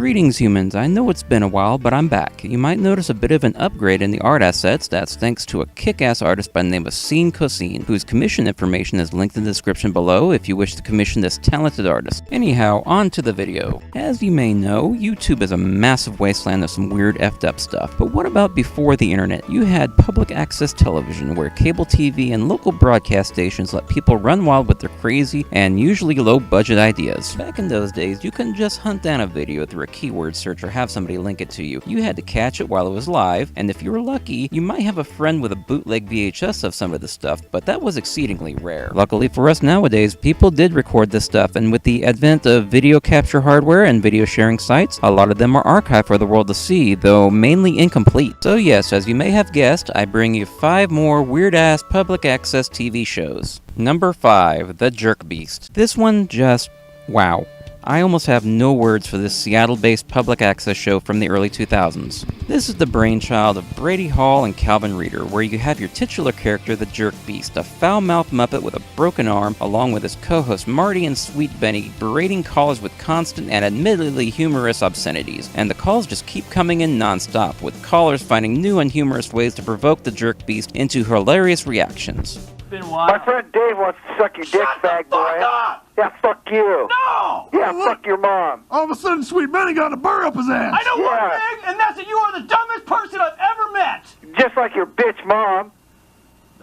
Greetings humans, I know it's been a while, but I'm back. You might notice a bit of an upgrade in the art assets. That's thanks to a kick-ass artist by the name of Scene Cosine, whose commission information is linked in the description below if you wish to commission this talented artist. Anyhow, on to the video. As you may know, YouTube is a massive wasteland of some weird effed up stuff, but what about before the internet? You had public access television, where cable TV and local broadcast stations let people run wild with their crazy and usually low budget ideas. Back in those days, you couldn't just hunt down a video through a keyword search or have somebody link it to you. You had to catch it while it was live, and if you were lucky, you might have a friend with a bootleg VHS of some of the stuff, but that was exceedingly rare. Luckily for us nowadays, people did record this stuff, and with the advent of video capture hardware and video sharing sites, a lot of them are archived for the world to see, though mainly incomplete. So yes, as you may have guessed, I bring you 5 more weird-ass public access TV shows. Number 5, The Jerk Beast. This one just, wow. I almost have no words for this Seattle-based public access show from the early 2000s. This is the brainchild of Brady Hall and Calvin Reeder, where you have your titular character, the Jerk Beast, a foul-mouthed Muppet with a broken arm, along with his co-hosts Marty and Sweet Benny, berating callers with constant and admittedly humorous obscenities. And the calls just keep coming in non-stop, with callers finding new and humorous ways to provoke the Jerk Beast into hilarious reactions. My friend Dave wants to suck your dick, fag boy. Up. Yeah, fuck you. No! Yeah, fuck your mom. All of a sudden, Sweet Benny got a burr up his ass. I know one thing, and that's that you are the dumbest person I've ever met. Just like your bitch mom.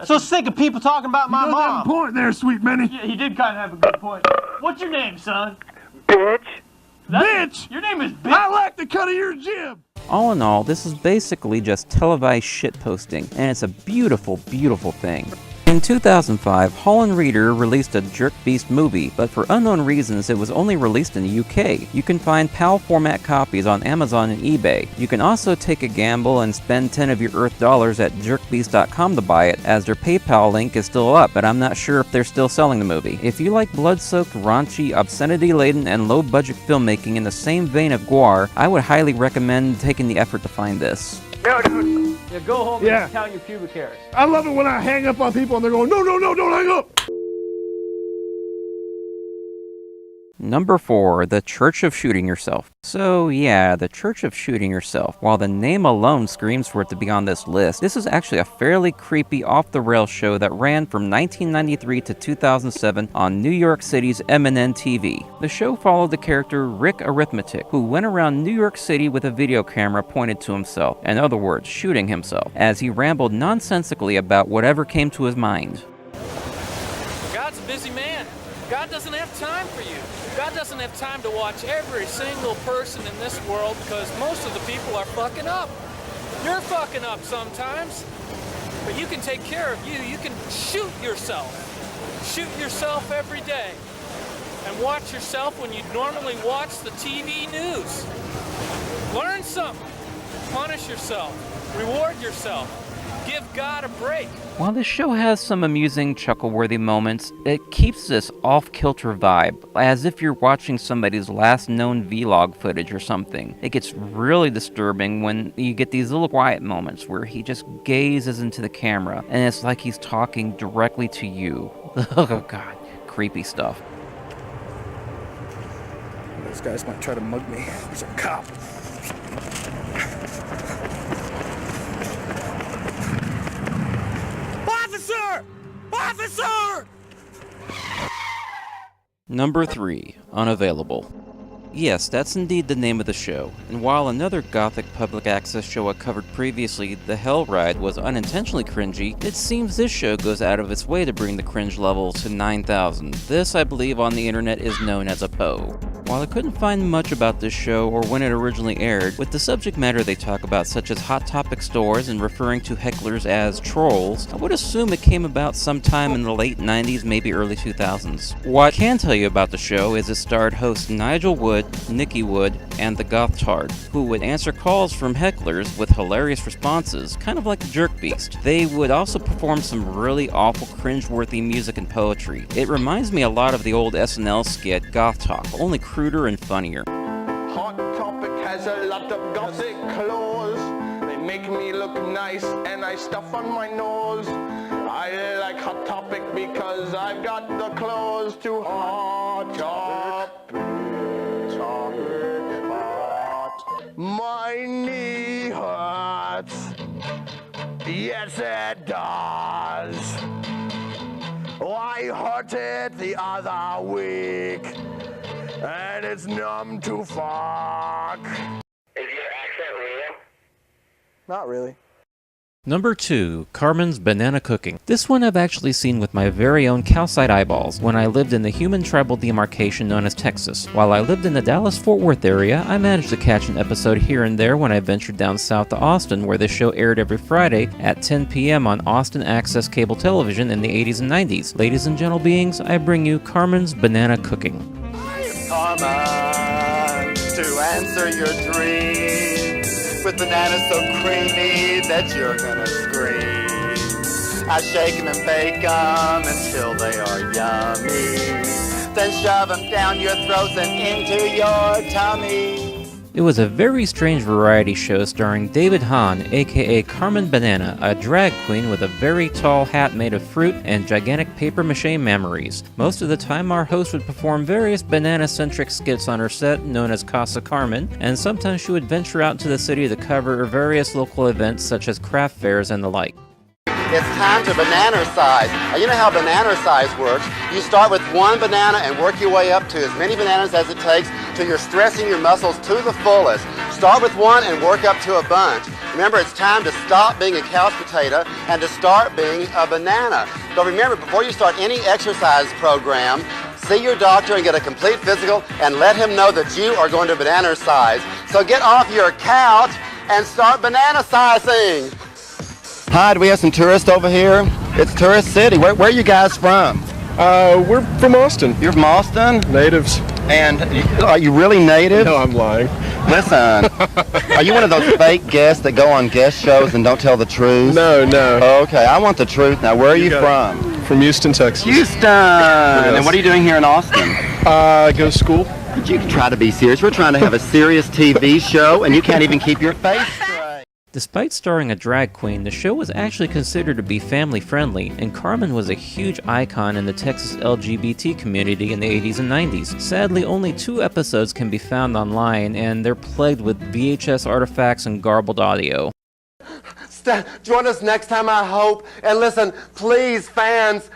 So sick of people talking about my You mom. have a point there, Sweet Benny. Yeah, he did kind of have a good point. What's your name, son? Bitch. Bitch! Your name is Bitch. I like the cut of your jib. All in all, this is basically just televised shitposting, and it's a beautiful, beautiful thing. In 2005, Hall and Reeder released a Jerk Beast movie, but for unknown reasons it was only released in the UK. You can find PAL format copies on Amazon and eBay. You can also take a gamble and spend 10 of your Earth dollars at jerkbeast.com to buy it, as their PayPal link is still up, but I'm not sure if they're still selling the movie. If you like blood-soaked, raunchy, obscenity-laden, and low-budget filmmaking in the same vein of Gwar, I would highly recommend taking the effort to find this. No, dude. Yeah, go home and count your pubic hairs. I love it when I hang up on people and they're going, no, no, no, don't hang up. Number 4, The Church of Shooting Yourself. So yeah, The Church of Shooting Yourself. While the name alone screams for it to be on this list, this is actually a fairly creepy off-the-rails show that ran from 1993 to 2007 on New York City's MNN TV. The show followed the character Rick Arithmetic, who went around New York City with a video camera pointed to himself, in other words, shooting himself, as he rambled nonsensically about whatever came to his mind. God's a busy man. God doesn't have time for you. God doesn't have time to watch every single person in this world because most of the people are fucking up. You're fucking up sometimes, but you can take care of you. You can shoot yourself. Shoot yourself every day. And watch yourself when you normally watch the TV news. Learn something. Punish yourself. Reward yourself. Give God a break. While this show has some amusing, chuckle-worthy moments, it keeps this off-kilter vibe, as if you're watching somebody's last known vlog footage or something. It gets really disturbing when you get these little quiet moments where he just gazes into the camera, and it's like he's talking directly to you. Oh god, creepy stuff. Those guys might try to mug me. There's a cop. Officer! Number 3, Unavailable. Yes, that's indeed the name of the show, and while another gothic public access show I covered previously, The Hell Ride, was unintentionally cringy, it seems this show goes out of its way to bring the cringe level to 9,000. This, I believe, on the internet is known as a PO. While I couldn't find much about this show or when it originally aired, with the subject matter they talk about such as Hot Topic stores and referring to hecklers as trolls, I would assume it came about sometime in the late 90s, maybe early 2000s. What I can tell you about the show is it starred hosts Nigel Wood, Nikki Wood, and the Goth Tard, who would answer calls from hecklers with hilarious responses, kind of like the Jerk Beast. They would also perform some really awful cringe-worthy music and poetry. It reminds me a lot of the old SNL skit Goth Talk, only cruder and funnier. Hot Topic has a lot of gothic clothes. They make me look nice and I stuff on my nose. I like Hot Topic because I've got the clothes to Hot Topic. My knee hurts. Yes, it does. I hurt it the other week, and it's numb to fuck. Is your accent real? Not really. Number 2, Carmen's Banana Cooking. This one I've actually seen with my very own calcite eyeballs when I lived in the human tribal demarcation known as Texas. While I lived in the Dallas-Fort Worth area, I managed to catch an episode here and there when I ventured down south to Austin, where this show aired every Friday at 10 p.m. on Austin Access Cable Television in the 80s and 90s. Ladies and gentle beings, I bring you Carmen's Banana Cooking. Carmen, to answer your dream, with bananas so creamy that you're gonna scream. I shake 'em and bake 'em until they are yummy, then shove 'em down your throats and into your tummy. It was a very strange variety show starring David Hahn, aka Carmen Banana, a drag queen with a very tall hat made of fruit and gigantic papier-mâché memories. Most of the time, our host would perform various banana-centric skits on her set, known as Casa Carmen, and sometimes she would venture out into the city to cover various local events such as craft fairs and the like. It's time to banana size. Now, you know how banana size works. You start with one banana and work your way up to as many bananas as it takes till you're stressing your muscles to the fullest. Start with one and work up to a bunch. Remember, it's time to stop being a couch potato and to start being a banana. But remember, before you start any exercise program, see your doctor and get a complete physical and let him know that you are going to banana size. So get off your couch and start banana sizing. Hi, do we have some tourists over here? It's Tourist City. Where are you guys from? We're from Austin. You're from Austin? Natives. And are you really native? No, I'm lying. Listen, are you one of those fake guests that go on guest shows and don't tell the truth? No. Okay, I want the truth. Now, where are you from? From Houston, Texas. Houston! Yes. And what are you doing here in Austin? I go to school. You can try to be serious. We're trying to have a serious TV show, and you can't even keep your face straight. Despite starring a drag queen, the show was actually considered to be family-friendly, and Carmen was a huge icon in the Texas LGBT community in the 80s and 90s. Sadly, only 2 episodes can be found online, and they're plagued with VHS artifacts and garbled audio. Join us next time, I hope. And listen, please, fans,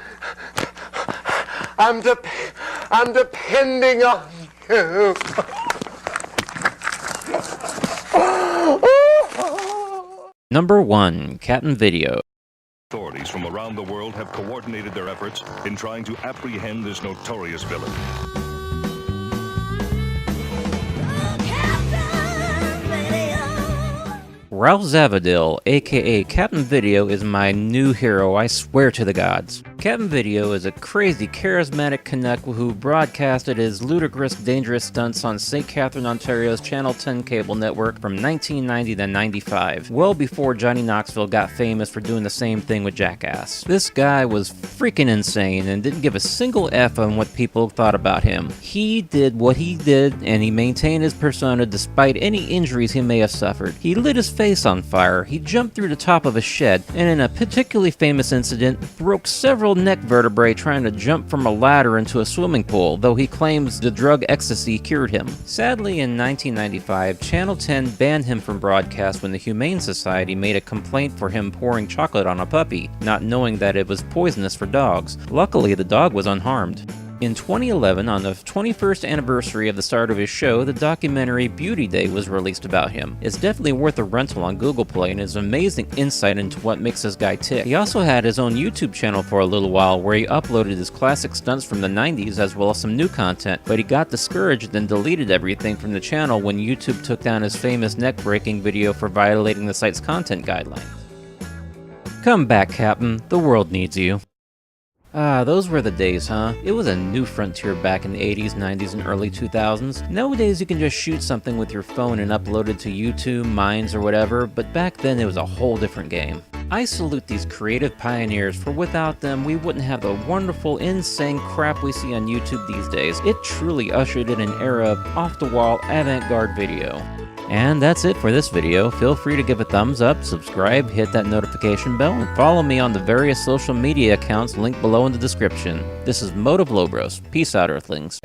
I'm depending on you. Number 1, Captain Video. Authorities from around the world have coordinated their efforts in trying to apprehend this notorious villain. Ralph Zavadil, aka Captain Video, is my new hero, I swear to the gods. Captain Video is a crazy, charismatic Canuck who broadcasted his ludicrous, dangerous stunts on St. Catherine, Ontario's Channel 10 cable network from 1990 to 95, well before Johnny Knoxville got famous for doing the same thing with Jackass. This guy was freaking insane and didn't give a single F on what people thought about him. He did what he did, and he maintained his persona despite any injuries he may have suffered. He lit his face on fire, he jumped through the top of a shed, and in a particularly famous incident, broke several neck vertebrae trying to jump from a ladder into a swimming pool, though he claims the drug ecstasy cured him. Sadly, in 1995, Channel 10 banned him from broadcast when the Humane Society made a complaint for him pouring chocolate on a puppy, not knowing that it was poisonous for dogs. Luckily, the dog was unharmed. In 2011, on the 21st anniversary of the start of his show, the documentary Beauty Day was released about him. It's definitely worth a rental on Google Play and is an amazing insight into what makes this guy tick. He also had his own YouTube channel for a little while where he uploaded his classic stunts from the 90s as well as some new content, but he got discouraged and deleted everything from the channel when YouTube took down his famous neck-breaking video for violating the site's content guidelines. Come back, Captain. The world needs you. Ah, those were the days, huh? It was a new frontier back in the 80s, 90s, and early 2000s. Nowadays you can just shoot something with your phone and upload it to YouTube, Minds, or whatever, but back then it was a whole different game. I salute these creative pioneers, for without them we wouldn't have the wonderful, insane crap we see on YouTube these days. It truly ushered in an era of off-the-wall, avant-garde video. And that's it for this video. Feel free to give a thumbs up, subscribe, hit that notification bell, and follow me on the various social media accounts linked below in the description. This is Motive Lobros. Peace out, Earthlings.